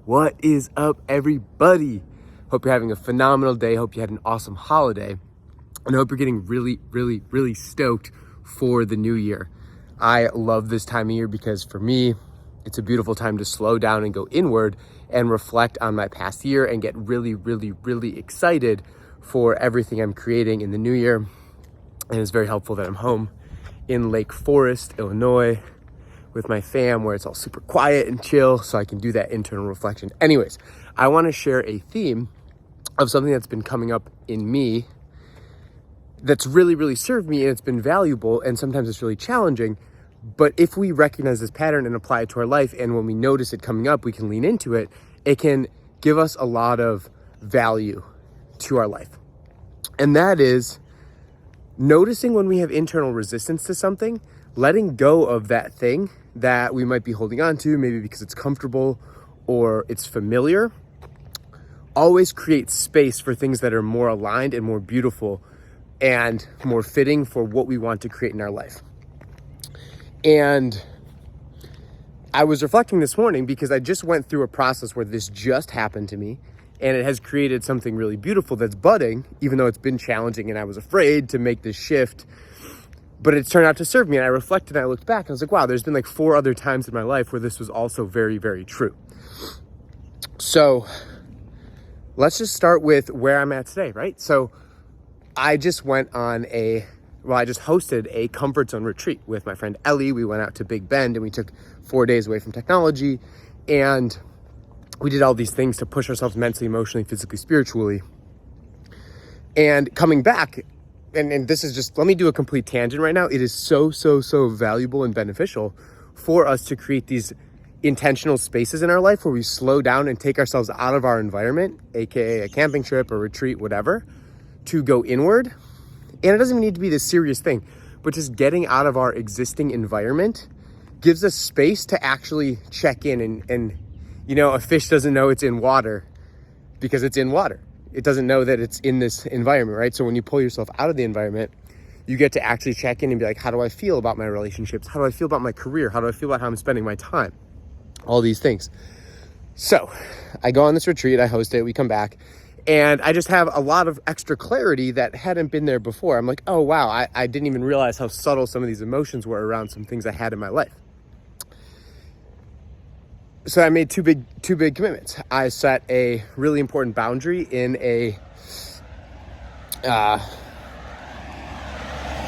What is up, everybody? Hope you're having a phenomenal day. Hope you had an awesome holiday. And I hope you're getting really stoked for the new year. I love this time of year because for me, it's a beautiful time to slow down and go inward and reflect on my past year and get really excited for everything I'm creating in the new year. And it's very helpful that I'm home in Lake Forest, Illinois, with my fam, where it's all super quiet and chill, so I can do that internal reflection. Anyways, I want to share a theme of something that's been coming up in me that's really served me, and it's been valuable, and sometimes it's really challenging. But if we recognize this pattern and apply it to our life, and when we notice it coming up, we can lean into it, it can give us a lot of value to our life. And that is noticing when we have internal resistance to something, letting go of that thing that we might be holding on to, maybe because it's comfortable or it's familiar. Always create space for things that are more aligned and more beautiful and more fitting for what we want to create in our life. And I was reflecting this morning because I just went through a process where this just happened to me, and it has created something really beautiful that's budding, even though it's been challenging and I was afraid to make this shift. But it's turned out to serve me. And I reflected and I looked back and I was like, wow, there's been like 4 other times in my life where this was also very true. So let's just start with where I'm at today, right? So I just hosted a comfort zone retreat with my friend Ellie. We went out to Big Bend and we took 4 days away from technology. And we did all these things to push ourselves mentally, emotionally, physically, spiritually. And coming back, and this is just, let me do a complete tangent right now. It is so valuable and beneficial for us to create these intentional spaces in our life where we slow down and take ourselves out of our environment, aka a camping trip, a retreat, whatever, to go inward. And it doesn't even need to be this serious thing, but just getting out of our existing environment gives us space to actually check in. And you know, a fish doesn't know it's in water because it's in water. It doesn't know that it's in this environment, right? So when you pull yourself out of the environment, you get to actually check in and be like, how do I feel about my relationships? How do I feel about my career? How do I feel about how I'm spending my time? All these things. So I go on this retreat, I host it, we come back, and I just have a lot of extra clarity that hadn't been there before. I'm like, oh wow, I didn't even realize how subtle some of these emotions were around some things I had in my life. So I made two big commitments. I set a really important boundary in a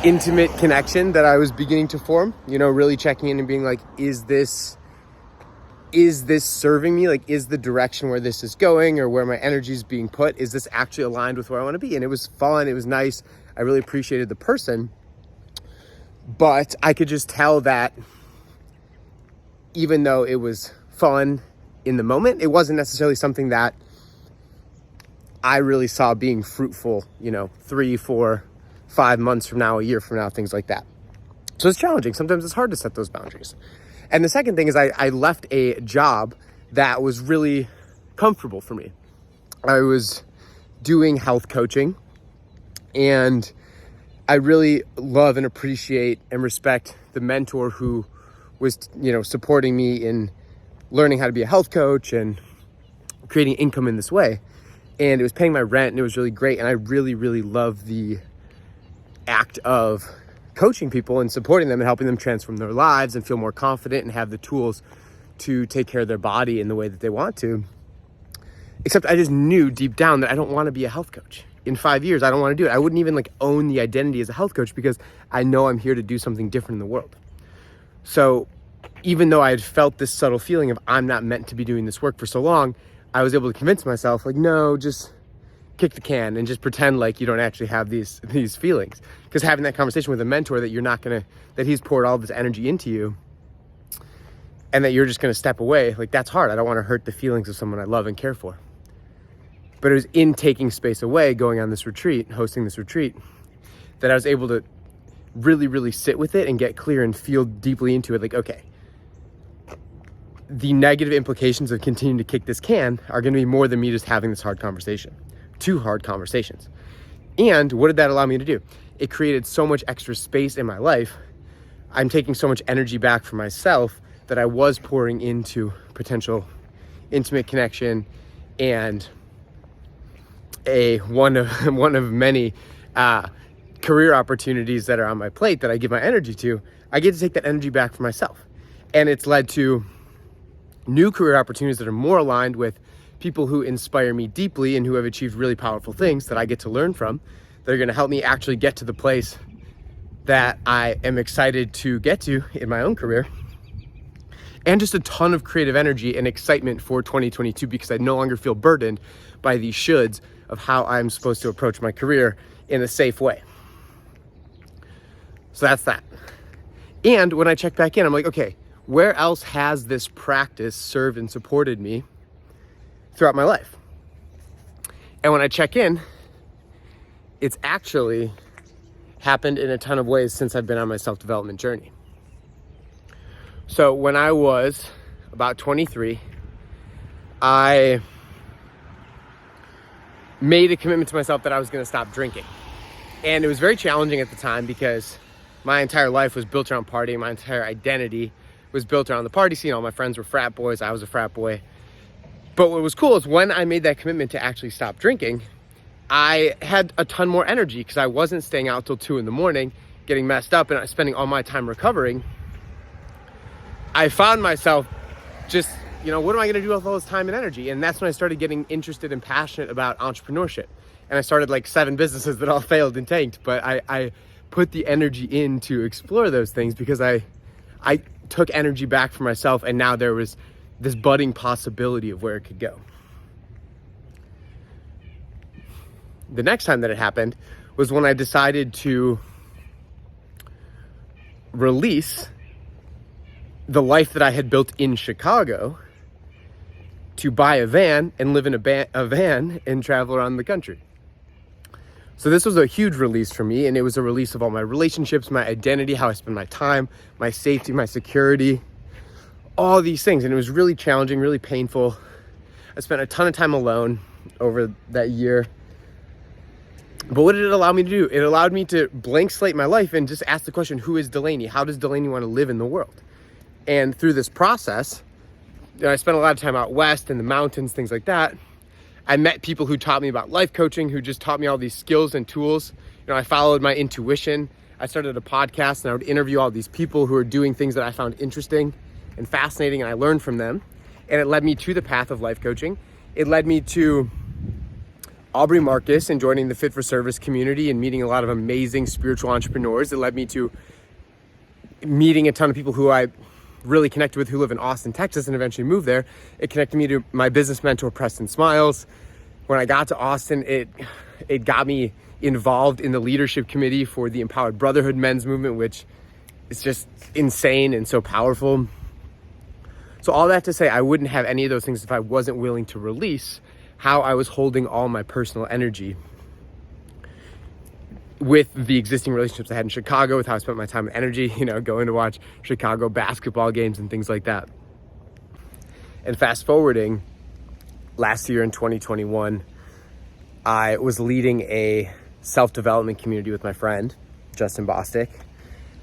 intimate connection that I was beginning to form, you know, really checking in and being like, is this serving me? Like, is the direction where this is going or where my energy is being put, is this actually aligned with where I want to be? And it was fun. It was nice. I really appreciated the person, but I could just tell that even though it was fun in the moment, it wasn't necessarily something that I really saw being fruitful, you know, 3, 4, 5 months from now, a year from now, things like that. So it's challenging. Sometimes it's hard to set those boundaries. And the second thing is I left a job that was really comfortable for me. I was doing health coaching, and I really love and appreciate and respect the mentor who was, you know, supporting me in learning how to be a health coach and creating income in this way. And it was paying my rent, and it was really great. And I really love the act of coaching people and supporting them and helping them transform their lives and feel more confident and have the tools to take care of their body in the way that they want to. Except I just knew deep down that I don't want to be a health coach. In 5 years, I don't want to do it. I wouldn't even like own the identity as a health coach because I know I'm here to do something different in the world. So even though I had felt this subtle feeling of I'm not meant to be doing this work for so long, I was able to convince myself like, no, just kick the can and just pretend like you don't actually have these feelings. Because having that conversation with a mentor that he's poured all this energy into you and that you're just gonna step away, like that's hard. I don't want to hurt the feelings of someone I love and care for. But it was in taking space away, going on this retreat, hosting this retreat, that I was able to really sit with it and get clear and feel deeply into it. Like, okay, the negative implications of continuing to kick this can are going to be more than me just having this hard conversation. 2 hard conversations. And what did that allow me to do? It created so much extra space in my life. I'm taking so much energy back for myself that I was pouring into potential intimate connection, and one of many career opportunities that are on my plate that I give my energy to, I get to take that energy back for myself. And it's led to new career opportunities that are more aligned with people who inspire me deeply and who have achieved really powerful things that I get to learn from, that are going to help me actually get to the place that I am excited to get to in my own career. And just a ton of creative energy and excitement for 2022, because I no longer feel burdened by these shoulds of how I'm supposed to approach my career in a safe way. So that's that. And when I check back in, I'm like, okay, where else has this practice served and supported me throughout my life? And when I check in, it's actually happened in a ton of ways since I've been on my self-development journey. So when I was about 23, I made a commitment to myself that I was going to stop drinking. And it was very challenging at the time because my entire life was built around partying. My entire identity was built around the party scene. All my friends were frat boys. I was a frat boy. But what was cool is when I made that commitment to actually stop drinking, I had a ton more energy because I wasn't staying out till 2 a.m, getting messed up and spending all my time recovering. I found myself just, what am I going to do with all this time and energy? And that's when I started getting interested and passionate about entrepreneurship. And I started like 7 businesses that all failed and tanked. But I put the energy in to explore those things because I took energy back for myself. And now there was this budding possibility of where it could go. The next time that it happened was when I decided to release the life that I had built in Chicago to buy a van and live in a van and travel around the country. So this was a huge release for me, and it was a release of all my relationships, my identity, how I spend my time, my safety, my security, all these things. And it was really challenging, really painful. I spent a ton of time alone over that year. But what did it allow me to do? It allowed me to blank slate my life and just ask the question, who is Delaney? How does Delaney want to live in the world? And through this process, I spent a lot of time out west in the mountains, things like that. I met people who taught me about life coaching, who just taught me all these skills and tools. I followed my intuition. I started a podcast and I would interview all these people who are doing things that I found interesting and fascinating, and I learned from them. And it led me to the path of life coaching. It led me to Aubrey Marcus and joining the Fit for Service community and meeting a lot of amazing spiritual entrepreneurs. It led me to meeting a ton of people who I really connected with who live in Austin, Texas, and eventually moved there. It connected me to my business mentor, Preston Smiles. When I got to Austin, it got me involved in the leadership committee for the Empowered Brotherhood men's movement, which is just insane and so powerful. So all that to say, I wouldn't have any of those things if I wasn't willing to release how I was holding all my personal energy with the existing relationships I had in Chicago, with how I spent my time and energy, going to watch Chicago basketball games and things like that. And fast forwarding, last year in 2021, I was leading a self-development community with my friend, Justin Bostic.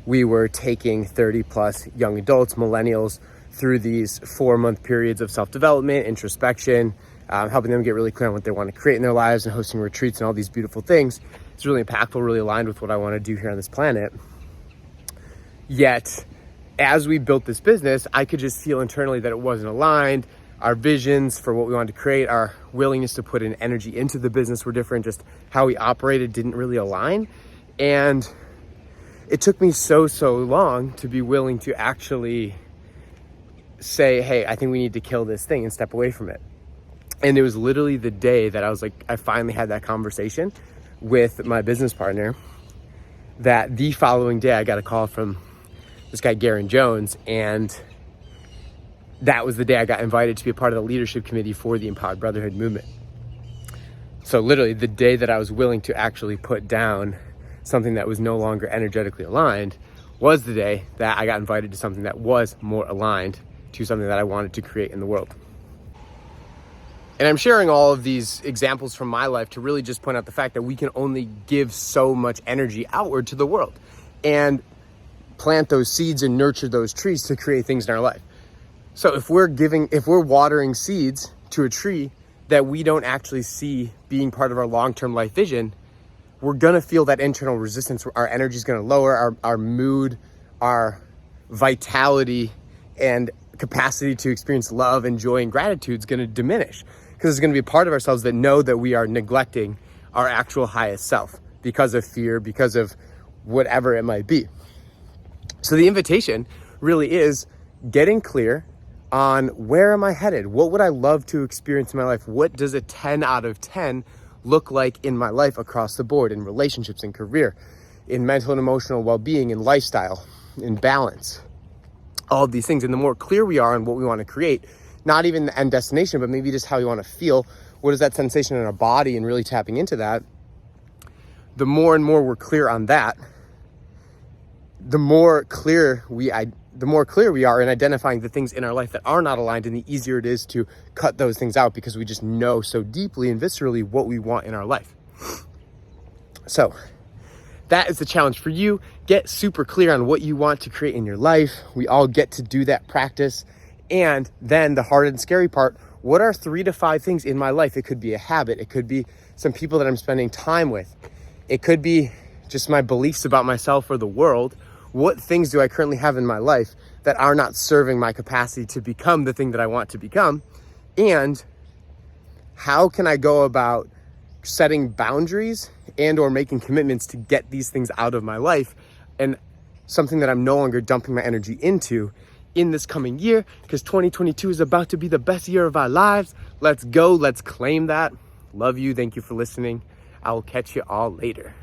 We were taking 30 plus young adults, millennials, through these 4-month periods of self-development, introspection, helping them get really clear on what they want to create in their lives, and hosting retreats and all these beautiful things. It's really impactful, really aligned with what I want to do here on this planet. Yet, as we built this business, I could just feel internally that it wasn't aligned. Our visions for what we wanted to create, our willingness to put in energy into the business were different. Just how we operated didn't really align. And it took me so long to be willing to actually say, hey, I think we need to kill this thing and step away from it. And it was literally the day that I was like, I finally had that conversation with my business partner, that the following day I got a call from this guy, Garen Jones, and that was the day I got invited to be a part of the leadership committee for the Empowered Brotherhood movement. So literally the day that I was willing to actually put down something that was no longer energetically aligned was the day that I got invited to something that was more aligned to something that I wanted to create in the world. And I'm sharing all of these examples from my life to really just point out the fact that we can only give so much energy outward to the world and plant those seeds and nurture those trees to create things in our life. So if we're watering seeds to a tree that we don't actually see being part of our long-term life vision, we're gonna feel that internal resistance. Our energy is gonna lower, our mood, our vitality, and capacity to experience love and joy and gratitude is gonna diminish, because there's gonna be a part of ourselves that know that we are neglecting our actual highest self because of fear, because of whatever it might be. So the invitation really is getting clear on where am I headed? What would I love to experience in my life? What does a 10 out of 10 look like in my life across the board, in relationships, in career, in mental and emotional well-being, in lifestyle, in balance, all of these things. And the more clear we are on what we want to create, not even the end destination, but maybe just how we want to feel, what is that sensation in our body, and really tapping into that, the more and more we're clear on that, the more clear we are in identifying the things in our life that are not aligned, and the easier it is to cut those things out, because we just know so deeply and viscerally what we want in our life. So that is the challenge for you. Get super clear on what you want to create in your life. We all get to do that practice. And then the hard and scary part, what are 3 to 5 things in my life? It could be a habit. It could be some people that I'm spending time with. It could be just my beliefs about myself or the world. What things do I currently have in my life that are not serving my capacity to become the thing that I want to become? And how can I go about setting boundaries and or making commitments to get these things out of my life, and something that I'm no longer dumping my energy into in this coming year, because 2022 is about to be the best year of our lives. Let's go. Let's claim that. Love you. Thank you for listening. I will catch you all later.